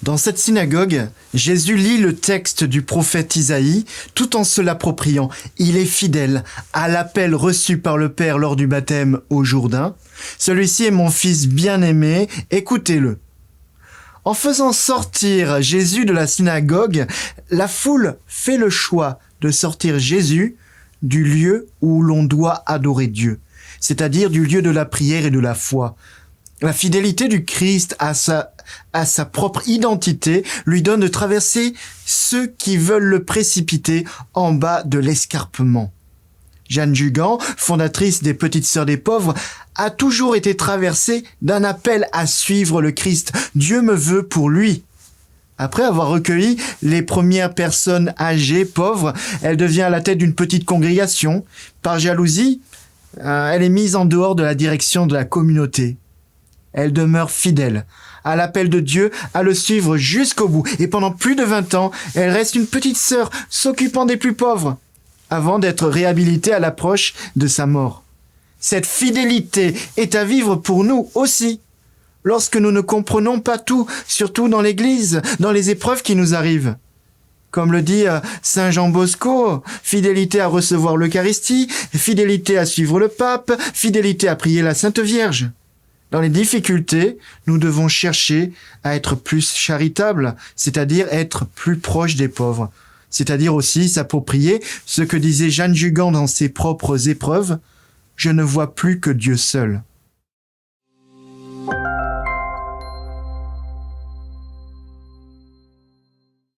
Dans cette synagogue, Jésus lit le texte du prophète Isaïe tout en se l'appropriant. Il est fidèle à l'appel reçu par le Père lors du baptême au Jourdain. Celui-ci est mon fils bien-aimé, écoutez-le. En faisant sortir Jésus de la synagogue, la foule fait le choix de sortir Jésus du lieu où l'on doit adorer Dieu, c'est-à-dire du lieu de la prière et de la foi. La fidélité du Christ à sa propre identité lui donne de traverser ceux qui veulent le précipiter en bas de l'escarpement. Jeanne Jugan, fondatrice des Petites Sœurs des Pauvres, a toujours été traversée d'un appel à suivre le Christ. Dieu me veut pour lui. Après avoir recueilli les premières personnes âgées, pauvres, elle devient à la tête d'une petite congrégation. Par jalousie, elle est mise en dehors de la direction de la communauté. Elle demeure fidèle à l'appel de Dieu, à le suivre jusqu'au bout. Et pendant plus de 20 ans, elle reste une petite sœur s'occupant des plus pauvres, avant d'être réhabilitée à l'approche de sa mort. Cette fidélité est à vivre pour nous aussi, lorsque nous ne comprenons pas tout, surtout dans l'Église, dans les épreuves qui nous arrivent. Comme le dit Saint Jean Bosco, fidélité à recevoir l'Eucharistie, fidélité à suivre le pape, fidélité à prier la Sainte Vierge. Dans les difficultés, nous devons chercher à être plus charitables, c'est-à-dire être plus proches des pauvres, c'est-à-dire aussi s'approprier ce que disait Jeanne Jugan dans ses propres épreuves. Je ne vois plus que Dieu seul.